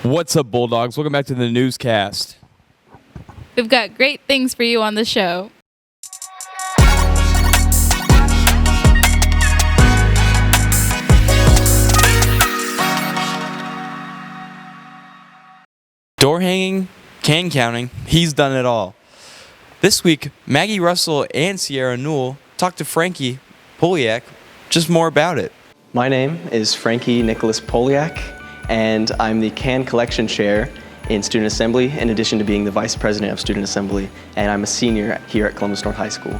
What's up, Bulldogs? Welcome back to the newscast. We've got great things for you on the show. Door hanging, can counting, he's done it all. This week, Maggie Russell and Sierra Newell talked to Frankie Poliak just more about it. My name is Frankie Nicholas Poliak, and I'm the Can Collection Chair in Student Assembly, in addition to being the Vice President of Student Assembly, and I'm a senior here at Columbus North High School.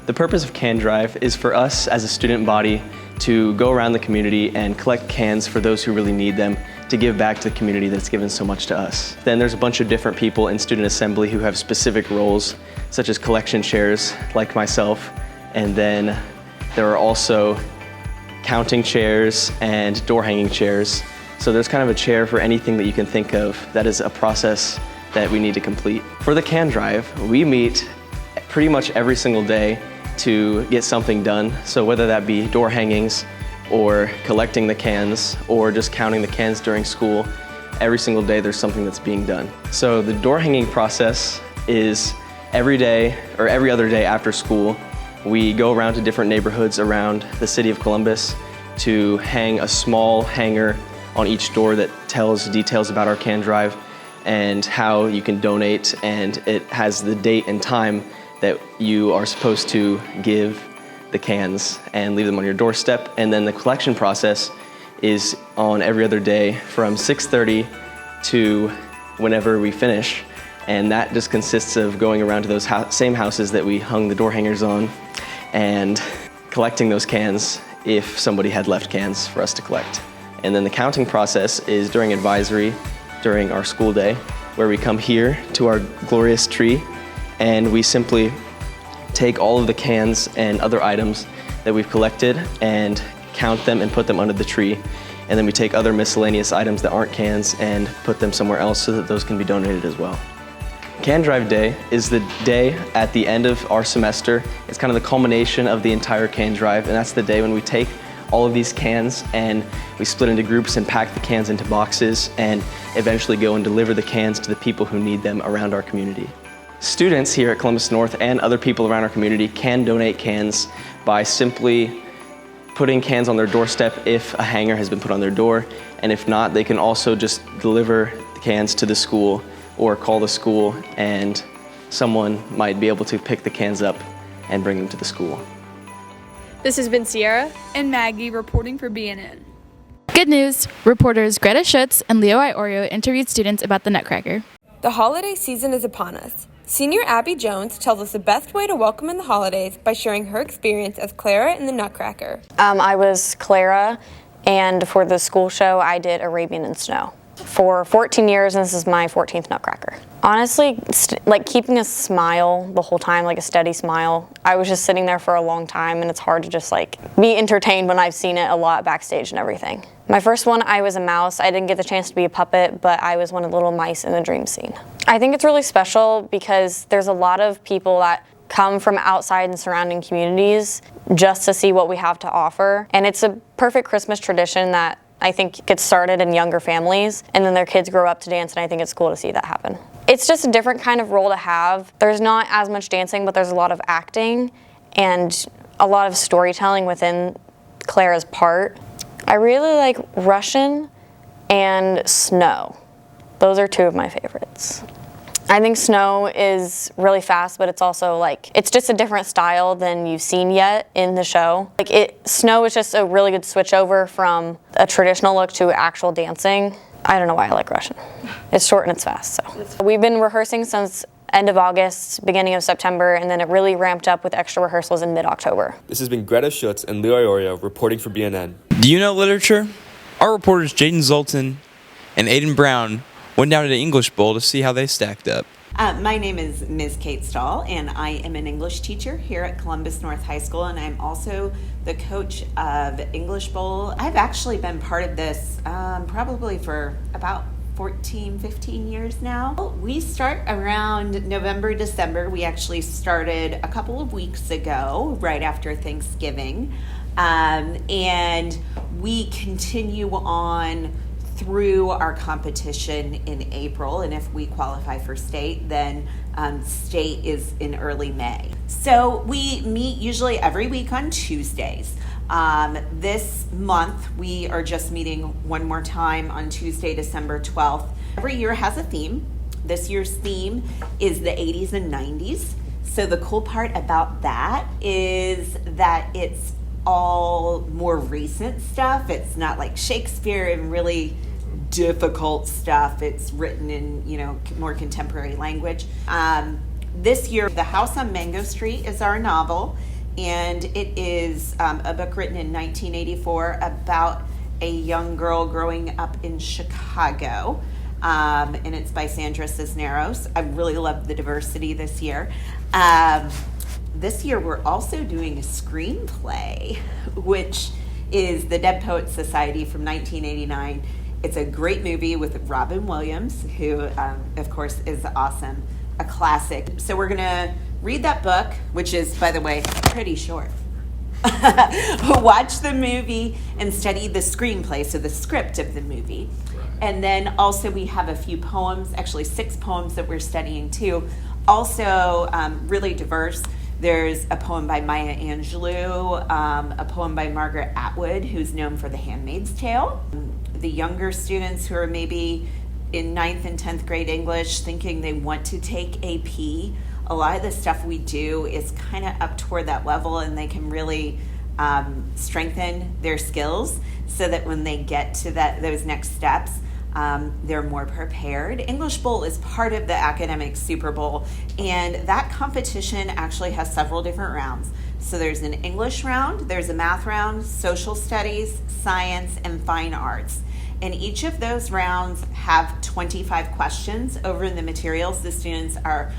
The purpose of Can Drive is for us as a student body to go around the community and collect cans for those who really need them, to give back to the community that's given so much to us. Then there's a bunch of different people in Student Assembly who have specific roles, such as collection chairs, like myself, and then there are also counting chairs and door hanging chairs. So there's kind of a chair for anything that you can think of that is a process that we need to complete. For the Can Drive, we meet pretty much every single day to get something done. So whether that be door hangings or collecting the cans or just counting the cans during school, every single day there's something that's being done. So the door hanging process is every day or every other day after school, we go around to different neighborhoods around the city of Columbus to hang a small hanger on each door that tells details about our Can Drive and how you can donate, and it has the date and time that you are supposed to give the cans and leave them on your doorstep. And then the collection process is on every other day from 6:30 to whenever we finish. And that just consists of going around to those same houses that we hung the door hangers on and collecting those cans if somebody had left cans for us to collect. And then the counting process is during advisory, during our school day, where we come here to our glorious tree and we simply take all of the cans and other items that we've collected and count them and put them under the tree. And then we take other miscellaneous items that aren't cans and put them somewhere else so that those can be donated as well. Can Drive Day is the day at the end of our semester. It's kind of the culmination of the entire Can Drive, and that's the day when we take all of these cans and we split into groups and pack the cans into boxes and eventually go and deliver the cans to the people who need them around our community. Students here at Columbus North and other people around our community can donate cans by simply putting cans on their doorstep if a hanger has been put on their door, and if not, they can also just deliver the cans to the school or call the school and someone might be able to pick the cans up and bring them to the school. This has been Sierra and Maggie reporting for BNN. Good news! Reporters Greta Schutz and Leo Iorio interviewed students about the Nutcracker. The holiday season is upon us. Senior Abby Jones tells us the best way to welcome in the holidays by sharing her experience as Clara in the Nutcracker. I was Clara, and for the school show, I did Arabian in Snow. For 14 years, and this is my 14th Nutcracker. Honestly, keeping a smile the whole time, like a steady smile. I was just sitting there for a long time, and it's hard to just be entertained when I've seen it a lot backstage and everything. My first one, I was a mouse. I didn't get the chance to be a puppet, but I was one of the little mice in the dream scene. I think it's really special because there's a lot of people that come from outside and surrounding communities just to see what we have to offer. And it's a perfect Christmas tradition that I think gets started in younger families, and then their kids grow up to dance, and I think it's cool to see that happen. It's just a different kind of role to have. There's not as much dancing, but there's a lot of acting and a lot of storytelling within Clara's part. I really like Russian and Snow. Those are two of my favorites. I think Snow is really fast, but it's also it's just a different style than you've seen yet in the show. Snow is just a really good switch over from a traditional look to actual dancing. I don't know why I like Russian. It's short and it's fast, so. We've been rehearsing since end of August, beginning of September, and then it really ramped up with extra rehearsals in mid-October. This has been Greta Schutz and Leo Iorio reporting for BNN. Do you know literature? Our reporters Jaden Zoltan and Aiden Brown went down to the English Bowl to see how they stacked up. My name is Ms. Kate Stahl, and I am an English teacher here at Columbus North High School, and I'm also the coach of English Bowl. I've actually been part of this probably for about 14, 15 years now. We start around November, December. We actually started a couple of weeks ago, right after Thanksgiving, and we continue on through our competition in April, and if we qualify for state, then state is in early May. So we meet usually every week on Tuesdays. This month we are just meeting one more time on Tuesday, December 12th. Every year has a theme. This year's theme is the 80s and 90s. So the cool part about that is that it's all more recent stuff. It's not like Shakespeare and really difficult stuff. It's written in, more contemporary language. This year, The House on Mango Street is our novel, and it is a book written in 1984 about a young girl growing up in Chicago. And it's by Sandra Cisneros. I really love the diversity this year. This year we're also doing a screenplay, which is The Dead Poets Society from 1989. It's a great movie with Robin Williams, who of course is awesome, a classic. So we're gonna read that book, which is, by the way, pretty short. Watch the movie and study the screenplay, so the script of the movie. And then also we have a few poems, actually 6 poems that we're studying too. Also really diverse. There's a poem by Maya Angelou, a poem by Margaret Atwood, who's known for The Handmaid's Tale. The younger students who are maybe in 9th and 10th grade English thinking they want to take AP, a lot of the stuff we do is kind of up toward that level, and they can really strengthen their skills so that when they get to those next steps, they're more prepared. English Bowl is part of the academic Super Bowl, and that competition actually has several different rounds. So there's an English round, there's a math round, social studies, science, and fine arts. And each of those rounds have 25 questions over the materials the students are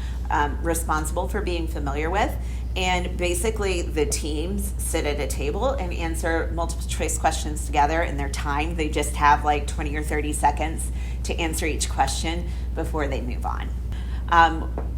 responsible for being familiar with. And basically the teams sit at a table and answer multiple choice questions together in their time. They just have like 20 or 30 seconds to answer each question before they move on.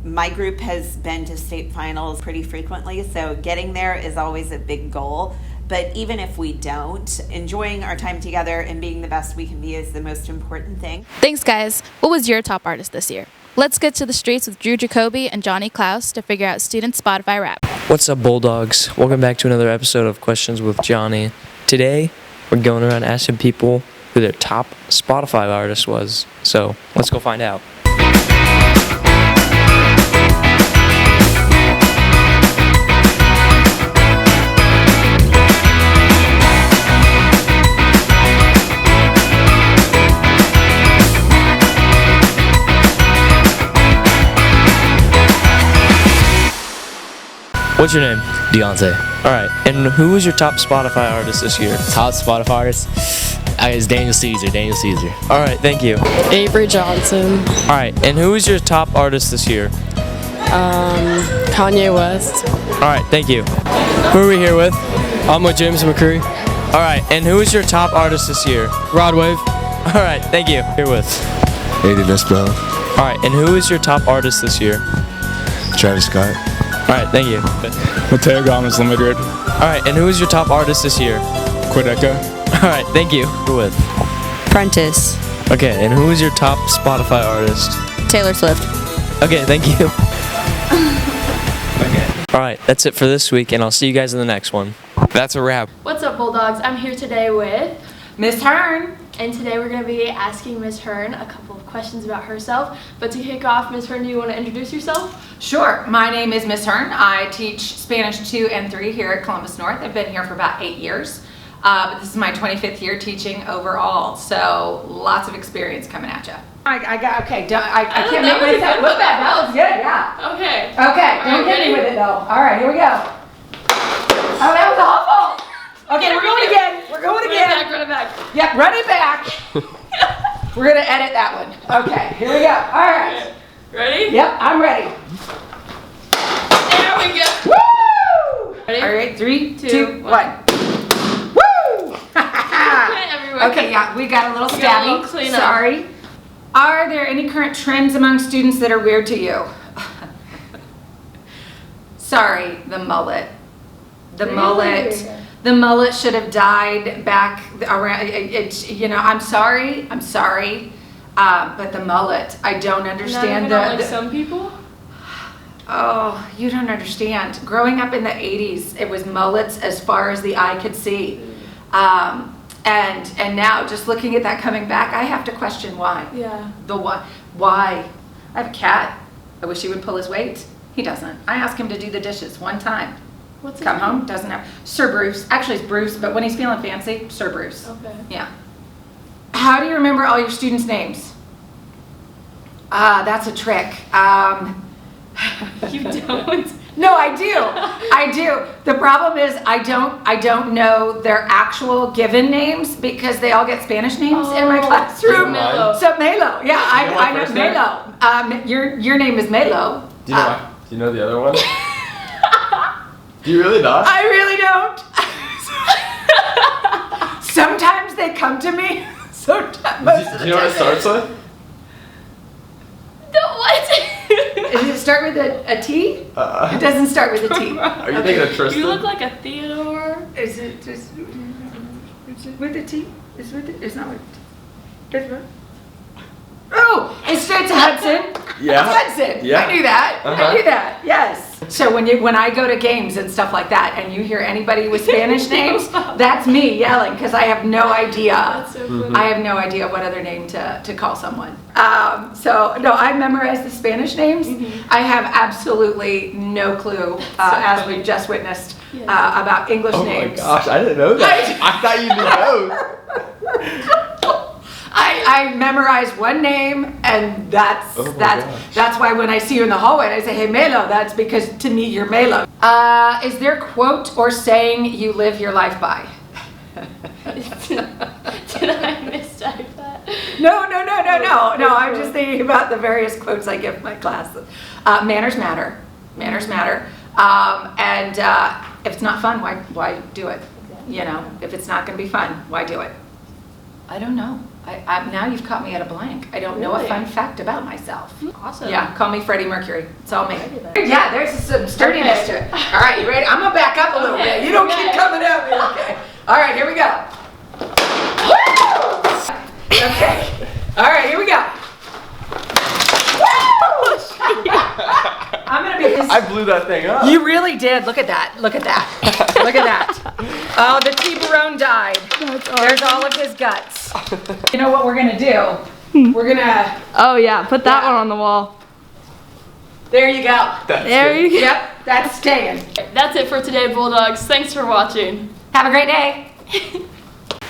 My group has been to state finals pretty frequently, so getting there is always a big goal. But even if we don't, enjoying our time together and being the best we can be is the most important thing. Thanks, guys. What was your top artist this year? Let's get to the streets with Drew Jacoby and Johnny Klaus to figure out student Spotify rap. What's up, Bulldogs? Welcome back to another episode of Questions with Johnny. Today, we're going around asking people who their top Spotify artist was. So, let's go find out. What's your name? Deontay. Alright, and who was your top Spotify artist this year? Top Spotify artist? It's Daniel Caesar. Alright, thank you. Avery Johnson. Alright, and who was your top artist this year? Kanye West. Alright, thank you. Who are we here with? I'm with James McCree. Alright, and who was your top artist this year? Rod Wave. Alright, thank you. Here with? Aiden Espo. Alright, and who was your top artist this year? Travis Scott. Alright, thank you. Mateo Gomez Limited. Alright, and who was your top artist this year? Quedeca. Alright, thank you. Who with? Prentice. Okay, and who was your top Spotify artist? Taylor Swift. Okay, thank you. Okay. Alright, that's it for this week, and I'll see you guys in the next one. That's a wrap. What's up, Bulldogs? I'm here today with Miss Hearn. And today we're going to be asking Miss Hearn a couple of questions about herself. But to kick off, Miss Hearn, do you want to introduce yourself? Sure. My name is Miss Hearn. I teach Spanish 2 and 3 here at Columbus North. I've been here for about 8 years. But this is my 25th year teaching overall, so lots of experience coming at you. I can't make myself look bad. That was good, yeah. Okay. Okay, don't hit me with it though. All right, here we go. Oh, that was awful. Okay, we're going again. Run it back. Yep, run it back. We're gonna edit that one. Okay, here we go. All right. Ready? Yep, I'm ready. There we go. Woo! Ready? All right, 3, 2, 1. Woo! Everyone. Okay, yeah, we got a little We got a stabby. little cleanup. Sorry. Are there any current trends among students that are weird to you? Sorry, the mullet. The mullet. The mullet should have died back around, I'm sorry, but the mullet, I don't understand. Not like some people? Oh, you don't understand. Growing up in the 80s, it was mullets as far as the eye could see. And now, just looking at that coming back, I have to question why. Yeah. The why. Why? I have a cat. I wish he would pull his weight. He doesn't. I asked him to do the dishes one time. What's his Come name? home, doesn't have. Sir Bruce. Actually, it's Bruce, but when he's feeling fancy, Sir Bruce. Okay. Yeah. How do you remember all your students' names? That's a trick. You don't? No, I do. I do. The problem is I don't know their actual given names because they all get Spanish names in my classroom. Melo. So Melo, yeah, I know first name? Melo. Your name is Melo. Do you know the other one? Do you really not? I really don't. Sometimes they come to me. Sometimes. Do you know what it starts with? What? Does it start with a T? It doesn't start with a T. Are you thinking of Tristan? You look like a Theodore. Is it with a T? It's not with a T. It's what? Oh, it's Hudson. Yeah. It's Hudson. Yeah. I knew that. Uh-huh. I knew that. Yes. So when I go to games and stuff like that, and you hear anybody with Spanish names, that's me yelling because I have no idea. That's so funny. I have no idea what other name to call someone. So no, I memorized the Spanish names. I have absolutely no clue, as we've just witnessed, about English names. Oh my gosh, I didn't know that. I thought you knew those. I memorize one name, and that's why when I see you in the hallway and I say, "Hey, Melo," that's because to me you're Melo. Is there a quote or saying you live your life by? Did I mistype that? No. I'm just thinking about the various quotes I give my classes. Manners matter. Manners matter. And if it's not fun, why do it? You know, if it's not going to be fun, why do it? I don't know. Now you've caught me at a blank. I don't know a fun fact about myself. Awesome. Yeah, call me Freddie Mercury. It's all me. Yeah, there's some sturdiness to it. All right, you ready? I'm going to back up a little bit. You don't keep coming at me. Okay. All right, here we go. Woo! Okay. All right, here we go. I'm going to be... I blew that thing up. You really did. Look at that. Look at that. Look at that. Oh, the T-Barone died. There's all of his guts. You know what we're going to do? We're going to... Oh yeah, put that one on the wall. There you go. There you go. Yep, that's staying. That's it for today, Bulldogs. Thanks for watching. Have a great day.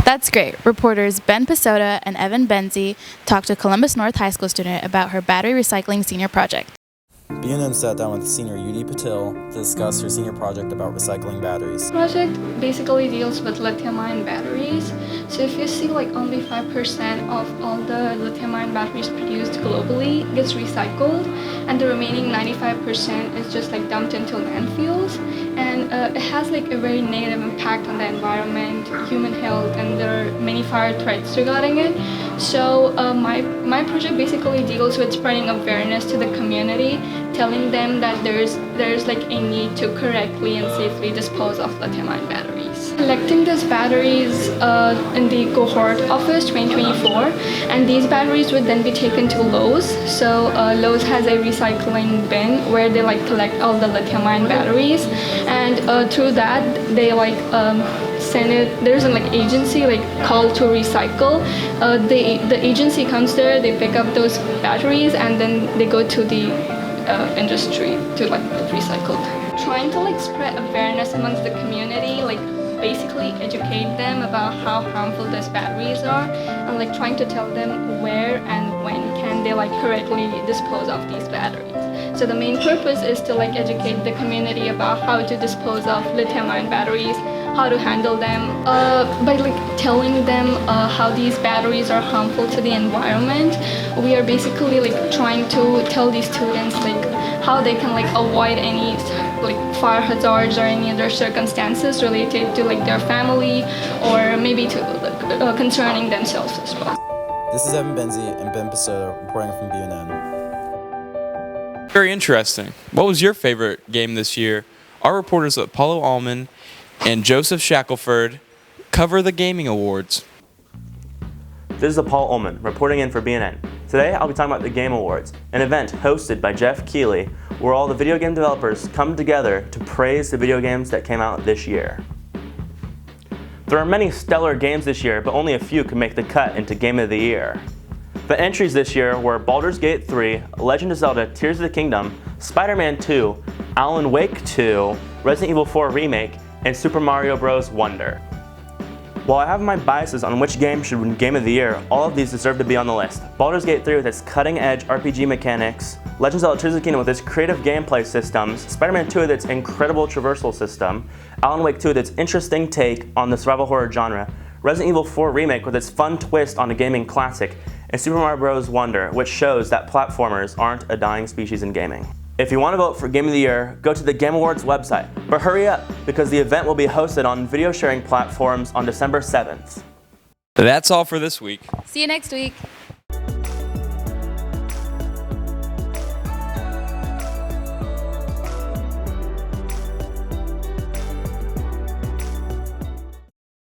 That's great. Reporters Ben Pisota and Evan Benzie talked to Columbus North High School student about her battery recycling senior project. BNN sat down with senior UD Patil to discuss her senior project about recycling batteries. Project basically deals with lithium-ion batteries. So if you see like only 5% of all the lithium-ion batteries produced globally gets recycled, and the remaining 95% is just like dumped into landfills, and it has like a very negative impact on the environment, human health, and there are many fire threats regarding it. So my project basically deals with spreading awareness to the community, telling them that there's like a need to correctly and safely dispose of lithium-ion batteries. Collecting these batteries in the cohort office 2024, and these batteries would then be taken to Lowe's. So Lowe's has a recycling bin where they like collect all the lithium-ion batteries, and through that they like send it. There's an like agency like called to recycle. The agency comes there, they pick up those batteries, and then they go to the industry to like get recycled. Trying to like spread awareness amongst the community, like basically educate them about how harmful these batteries are, and like trying to tell them where and when can they like correctly dispose of these batteries. So the main purpose is to like educate the community about how to dispose of lithium-ion batteries, how to handle them, by like telling them how these batteries are harmful to the environment. We are basically like trying to tell these students like how they can like avoid any like fire hazards or any other circumstances related to like their family, or maybe to concerning themselves as well. This is Evan Benzie and Ben Pisota reporting from BNN. Very interesting. What was your favorite game this year? Our reporters Paulo Allman and Joseph Shackelford cover the gaming awards. This is Paul Ullman, reporting in for BNN. Today, I'll be talking about the Game Awards, an event hosted by Jeff Keighley, where all the video game developers come together to praise the video games that came out this year. There are many stellar games this year, but only a few can make the cut into Game of the Year. The entries this year were Baldur's Gate 3, Legend of Zelda Tears of the Kingdom, Spider-Man 2, Alan Wake 2, Resident Evil 4 Remake, and Super Mario Bros. Wonder. While I have my biases on which game should win Game of the Year, all of these deserve to be on the list. Baldur's Gate 3 with its cutting-edge RPG mechanics, Legend of Zelda Tears of the Kingdom with its creative gameplay systems, Spider-Man 2 with its incredible traversal system, Alan Wake 2 with its interesting take on the survival horror genre, Resident Evil 4 Remake with its fun twist on a gaming classic, and Super Mario Bros. Wonder, which shows that platformers aren't a dying species in gaming. If you want to vote for Game of the Year, go to the Game Awards website. But hurry up, because the event will be hosted on video sharing platforms on December 7th. That's all for this week. See you next week.